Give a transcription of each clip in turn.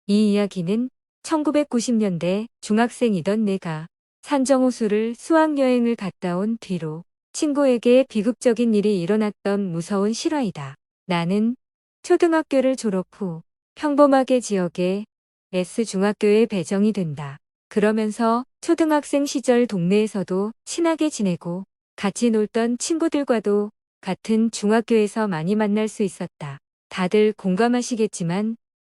이 이야기는 1990년대 중학생이던 내가 산정호수를 수학여행을 갔다 온 뒤로 친구에게 비극적인 일이 일어났던 무서운 실화이다. 나는 초등학교를 졸업 후 평범하게 지역의 S중학교에 배정이 된다. 그러면서 초등학생 시절 동네에서도 친하게 지내고 같이 놀던 친구들과도 같은 중학교에서 많이 만날 수 있었다. 다들 공감하시겠지만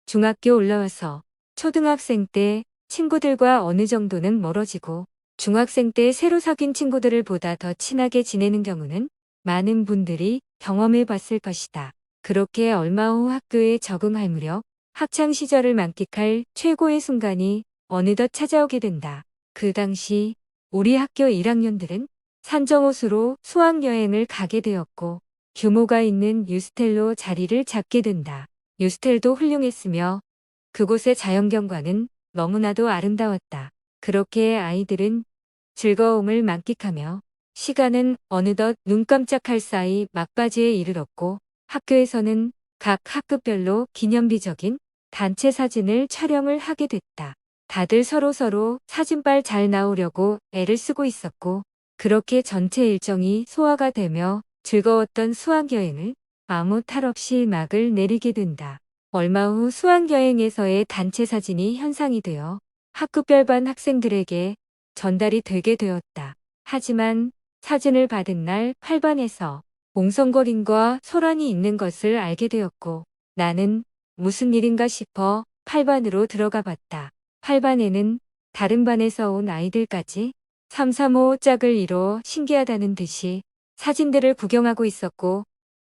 중학교 올라와서 초등학생 때 친구들과 어느 정도는 멀어지고 중학생 때 새로 사귄 친구들을 보다 더 친하게 지내는 경우는 많은 분들이 경험해 봤을 것이다. 그렇게 얼마 후 학교에 적응할 무렵 학창 시절을 만끽할 최고의 순간이 어느덧 찾아오게 된다. 그 당시 우리 학교 1학년들은 산정호수로 수학여행을 가게 되었고 규모가 있는 유스텔로 자리를 잡게 된다. 유스텔도 훌륭했으며 그곳의 자연경관은 너무나도 아름다웠다. 그렇게 아이들은 즐거움을 만끽하며 시간은 어느덧 눈 깜짝할 사이 막바지에 이르렀고 학교에서는 각 학급별로 기념비적인 단체 사진을 촬영을 하게 됐다. 다들 서로서로 사진빨 잘 나오려고 애를 쓰고 있었고 그렇게 전체 일정이 소화가 되며 즐거웠던 수학여행을 아무 탈 없이 막을 내리게 된다. 얼마 후 수학여행에서의 단체 사진이 현상이 되어 학급별반 학생들에게 전달이 되게 되었다. 하지만 사진을 받은 날 8반에서 옹성거림과 소란이 있는 것을 알게 되었고 나는 무슨 일인가 싶어 8반으로 들어가 봤다. 8반에는 다른 반에서 온 아이들까지 335 짝을 이뤄 신기하다는 듯이 사진들을 구경하고 있었고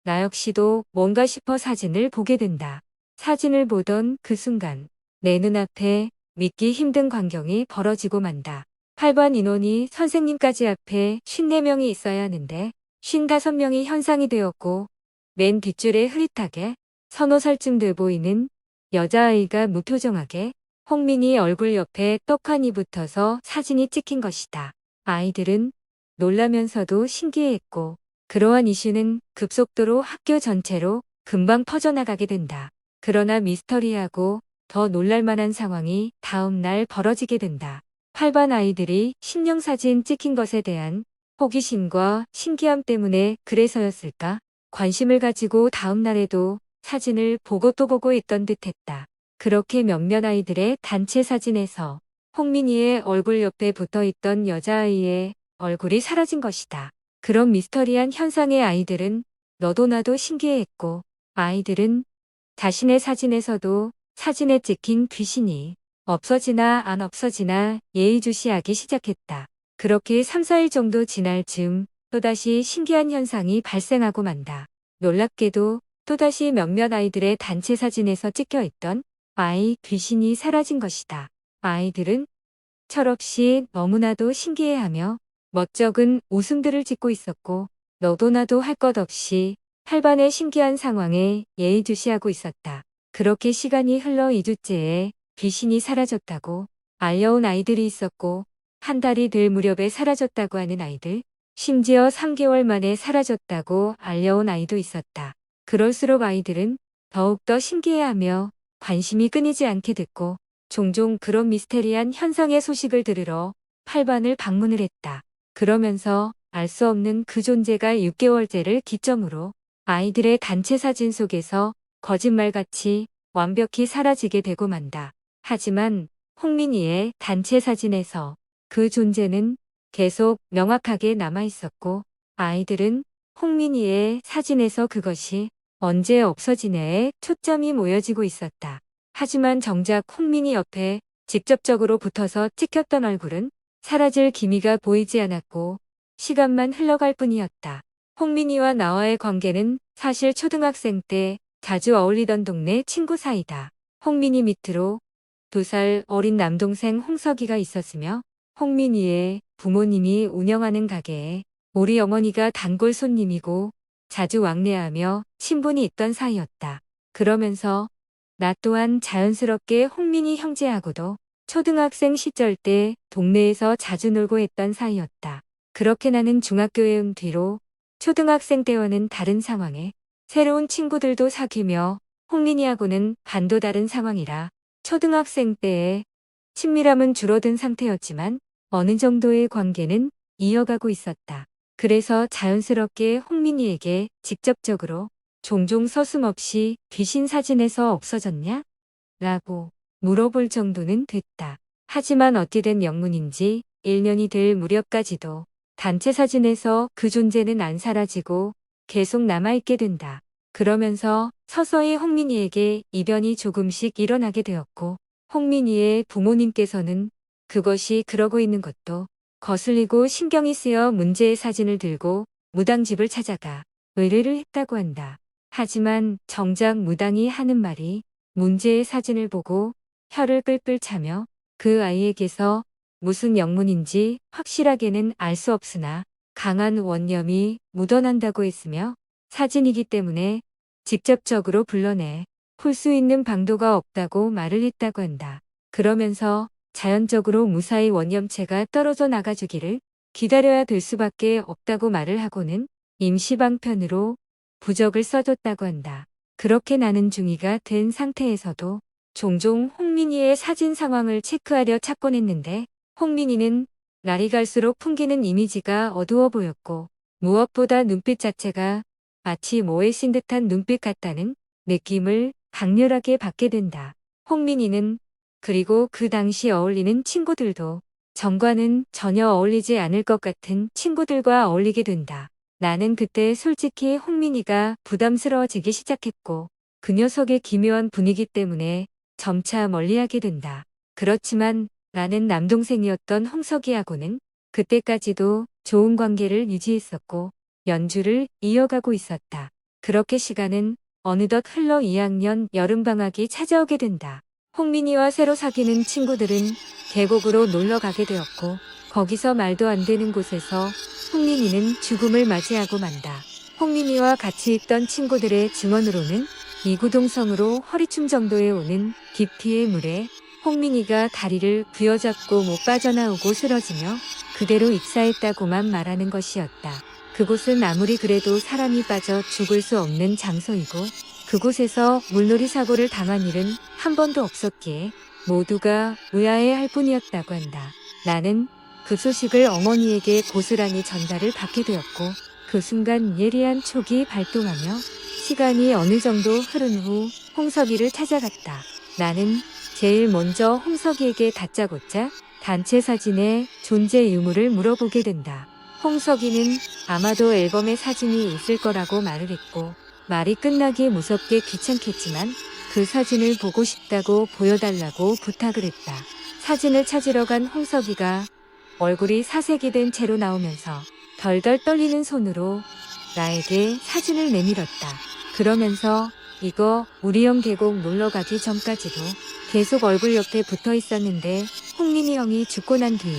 나 역시도 뭔가 싶어 사진을 보게 된다. 사진을 보던 그 순간 내 눈앞에 믿기 힘든 광경이 벌어지고 만다. 8반 인원이 선생님까지 앞에 54명이 있어야 하는데 55명이 현상이 되었고 맨 뒷줄에 흐릿하게 서너 살쯤 돼 보이는 여자아이가 무표정하게 홍민이 얼굴 옆에 떡하니 붙어서 사진이 찍힌 것이다. 아이들은 놀라면서도 신기해했고 그러한 이슈는 급속도로 학교 전체로 금방 퍼져나가게 된다. 그러나 미스터리하고 더 놀랄만한 상황이 다음 날 벌어지게 된다. 8반 아이들이 신령사진 찍힌 것에 대한 호기심과 신기함 때문에 그래서였을까? 관심을 가지고 다음 날에도 사진을 보고 또 보고 있던 듯했다. 그렇게 몇몇 아이들의 단체 사진에서 홍민이의 얼굴 옆에 붙어있던 여자아이의 얼굴이 사라진 것이다. 그런 미스터리한 현상의 아이들은 너도 나도 신기해했고 아이들은 자신의 사진에서도 사진에 찍힌 귀신이 없어지나 안 없어지나 예의주시하기 시작했다. 그렇게 3, 4일 정도 지날 즈음 또다시 신기한 현상이 발생하고 만다. 놀랍게도 또다시 몇몇 아이들의 단체 사진에서 찍혀있던 아이 귀신이 사라진 것이다. 아이들은 철없이 너무나도 신기해하며 멋쩍은 웃음들을 짓고 있었고 너도 나도 할 것 없이 8반의 신기한 상황에 예의주시하고 있었다. 그렇게 시간이 흘러 2주째에 귀신이 사라졌다고 알려온 아이들이 있었고 한 달이 될 무렵에 사라졌다고 하는 아이들, 심지어 3개월 만에 사라졌다고 알려온 아이도 있었다. 그럴수록 아이들은 더욱더 신기해하며 관심이 끊이지 않게 됐고 종종 그런 미스테리한 현상의 소식을 들으러 8반을 방문을 했다. 그러면서 알 수 없는 그 존재가 6개월째를 기점으로 아이들의 단체 사진 속에서 거짓말같이 완벽히 사라지게 되고 만다. 하지만 홍민이의 단체 사진에서 그 존재는 계속 명확하게 남아있었고 아이들은 홍민이의 사진에서 그것이 언제 없어지냐에 초점이 모여지고 있었다. 하지만 정작 홍민이 옆에 직접적으로 붙어서 찍혔던 얼굴은 사라질 기미가 보이지 않았고 시간만 흘러갈 뿐이었다. 홍민이와 나와의 관계는 사실 초등학생 때 자주 어울리던 동네 친구 사이다. 홍민이 밑으로 2살 어린 남동생 홍석이가 있었으며 홍민이의 부모님이 운영하는 가게에 우리 어머니가 단골 손님이고 자주 왕래하며 친분이 있던 사이였다. 그러면서 나 또한 자연스럽게 홍민이 형제하고도 초등학생 시절 때 동네에서 자주 놀고 했던 사이였다. 그렇게 나는 중학교에 온 뒤로 초등학생 때와는 다른 상황에 새로운 친구들도 사귀며 홍민이하고는 반도 다른 상황이라 초등학생 때에 친밀함은 줄어든 상태였지만 어느 정도의 관계는 이어가고 있었다. 그래서 자연스럽게 홍민희에게 직접적으로 종종 서슴없이 귀신 사진에서 없어졌냐? 라고 물어볼 정도는 됐다. 하지만 어찌 된 영문인지 1년이 될 무렵까지도 단체 사진에서 그 존재는 안 사라지고 계속 남아있게 된다. 그러면서 서서히 홍민희에게 이변이 조금씩 일어나게 되었고 홍민희의 부모님께서는 그것이 그러고 있는 것도 거슬리고 신경이 쓰여 문제의 사진을 들고 무당집을 찾아가 의뢰를 했다고 한다. 하지만 정작 무당이 하는 말이 문제의 사진을 보고 혀를 끌끌 차며 그 아이에게서 무슨 영문인지 확실하게는 알 수 없으나 강한 원념이 묻어난다고 했으며 사진이기 때문에 직접적으로 불러내 풀 수 있는 방도가 없다고 말을 했다고 한다. 그러면서 자연적으로 무사히 원념체가 떨어져 나가주기를 기다려야 될 수밖에 없다고 말을 하고는 임시방편으로 부적을 써줬다고 한다. 그렇게 나는 중이가 된 상태에서도 종종 홍민희의 사진 상황을 체크하려 찾곤 했는데 홍민희는 날이 갈수록 풍기는 이미지가 어두워 보였고 무엇보다 눈빛 자체가 마치 뭐에 씬 듯한 눈빛 같다는 느낌을 강렬하게 받게 된다. 홍민희는 그리고 그 당시 어울리는 친구들도 전과는 전혀 어울리지 않을 것 같은 친구들과 어울리게 된다. 나는 그때 솔직히 홍민희가 부담스러워지기 시작했고 그 녀석의 기묘한 분위기 때문에 점차 멀리하게 된다. 그렇지만 나는 남동생이었던 홍석이하고는 그때까지도 좋은 관계를 유지했었고 연주를 이어가고 있었다. 그렇게 시간은 어느덧 흘러 2학년 여름방학이 찾아오게 된다. 홍민희와 새로 사귀는 친구들은 계곡으로 놀러 가게 되었고 거기서 말도 안 되는 곳에서 홍민희는 죽음을 맞이하고 만다. 홍민희와 같이 있던 친구들의 증언으로는 이구동성으로 허리춤 정도에 오는 깊이의 물에 홍민희가 다리를 부여잡고 못 빠져나오고 쓰러지며 그대로 익사했다고만 말하는 것이었다. 그곳은 아무리 그래도 사람이 빠져 죽을 수 없는 장소이고 그곳에서 물놀이 사고를 당한 일은 한 번도 없었기에 모두가 의아해할 뿐이었다고 한다. 나는 그 소식을 어머니에게 고스란히 전달을 받게 되었고 그 순간 예리한 촉이 발동하며 시간이 어느 정도 흐른 후 홍석이를 찾아갔다. 나는 제일 먼저 홍석이에게 다짜고짜 단체 사진의 존재 유무를 물어보게 된다. 홍석이는 아마도 앨범에 사진이 있을 거라고 말을 했고 말이 끝나기 무섭게 귀찮겠지만 그 사진을 보고 싶다고 보여달라고 부탁을 했다. 사진을 찾으러 간 홍석이가 얼굴이 사색이 된 채로 나오면서 덜덜 떨리는 손으로 나에게 사진을 내밀었다. 그러면서 이거 우리 형 계곡 놀러 가기 전까지도 계속 얼굴 옆에 붙어 있었는데 홍민희 형이 죽고 난 뒤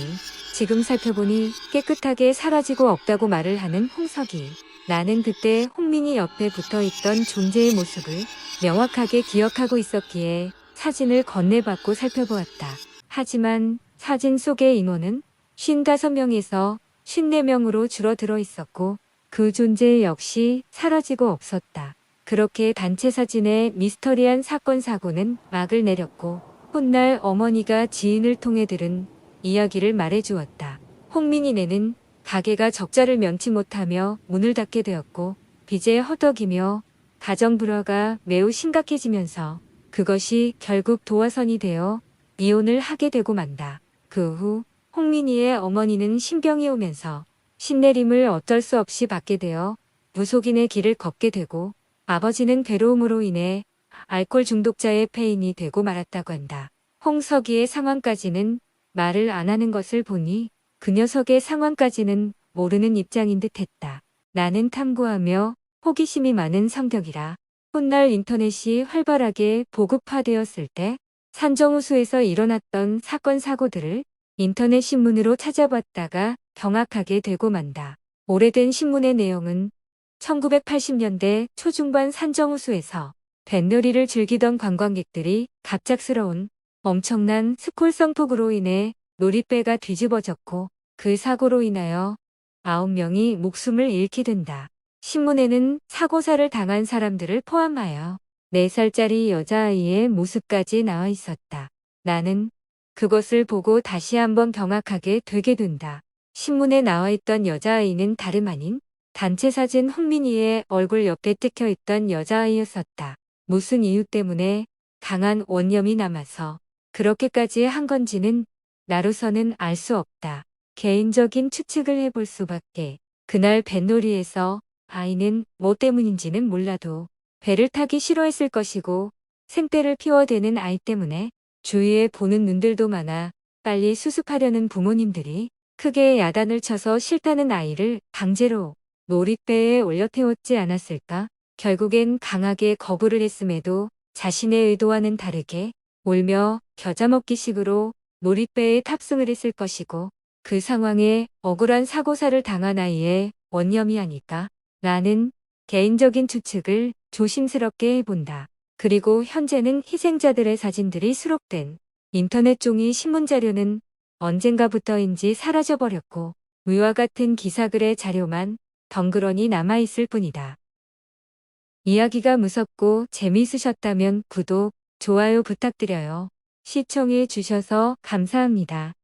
지금 살펴보니 깨끗하게 사라지고 없다고 말을 하는 홍석이. 나는 그때 홍민희 옆에 붙어 있던 존재의 모습을 명확하게 기억하고 있었기에 사진을 건네받고 살펴보았다. 하지만 사진 속의 인원은 55명에서 54명으로 줄어들어 있었고 그 존재 역시 사라지고 없었다. 그렇게 단체 사진의 미스터리한 사건 사고는 막을 내렸고 훗날 어머니가 지인을 통해 들은 이야기를 말해주었다. 홍민희네는 가게가 적자를 면치 못하며 문을 닫게 되었고 빚에 허덕이며 가정 불화가 매우 심각해지면서 그것이 결국 도화선이 되어 이혼을 하게 되고 만다. 그 후 홍민희의 어머니는 신병이 오면서 신내림을 어쩔 수 없이 받게 되어 무속인의 길을 걷게 되고 아버지는 괴로움으로 인해 알코올 중독자의 폐인이 되고 말았다고 한다. 홍석이의 상황까지는 말을 안 하는 것을 보니 그 녀석의 상황까지는 모르는 입장인 듯 했다. 나는 탐구하며 호기심이 많은 성격이라 훗날 인터넷이 활발하게 보급화되었을 때 산정호수에서 일어났던 사건 사고들을 인터넷 신문으로 찾아봤다가 경악하게 되고 만다. 오래된 신문의 내용은 1980년대 초중반 산정호수에서 뱃놀이를 즐기던 관광객들이 갑작스러운 엄청난 스콜성 폭우로 인해 놀이배가 뒤집어졌고 그 사고로 인하여 9명이 목숨을 잃게 된다. 신문에는 사고사를 당한 사람들을 포함하여 4살짜리 여자아이의 모습까지 나와 있었다. 나는 그것을 보고 다시 한번 경악하게 되게 된다. 신문에 나와 있던 여자아이는 다름 아닌 단체 사진 홍민희의 얼굴 옆에 찍혀 있던 여자아이였었다. 무슨 이유 때문에 강한 원념이 남아서 그렇게까지 한 건지는 나로서는 알 수 없다. 개인적인 추측을 해볼 수밖에. 그날 뱃놀이에서 아이는 뭐 때문인지는 몰라도 배를 타기 싫어했을 것이고 생떼를 피워대는 아이 때문에 주위에 보는 눈들도 많아 빨리 수습하려는 부모님들이 크게 야단을 쳐서 싫다는 아이를 강제로 놀이배에 올려 태웠지 않았을까? 결국엔 강하게 거부를 했음에도 자신의 의도와는 다르게 울며 겨자먹기식으로 놀이배에 탑승을 했을 것이고 그 상황에 억울한 사고사를 당한 아이의 원념이 아닐까? 라는 개인적인 추측을 조심스럽게 해본다. 그리고 현재는 희생자들의 사진들이 수록된 인터넷 종이 신문자료는 언젠가부터인지 사라져버렸고 위와 같은 기사글의 자료만 덩그러니 남아있을 뿐이다. 이야기가 무섭고 재미있으셨다면 구독, 좋아요 부탁드려요. 시청해 주셔서 감사합니다.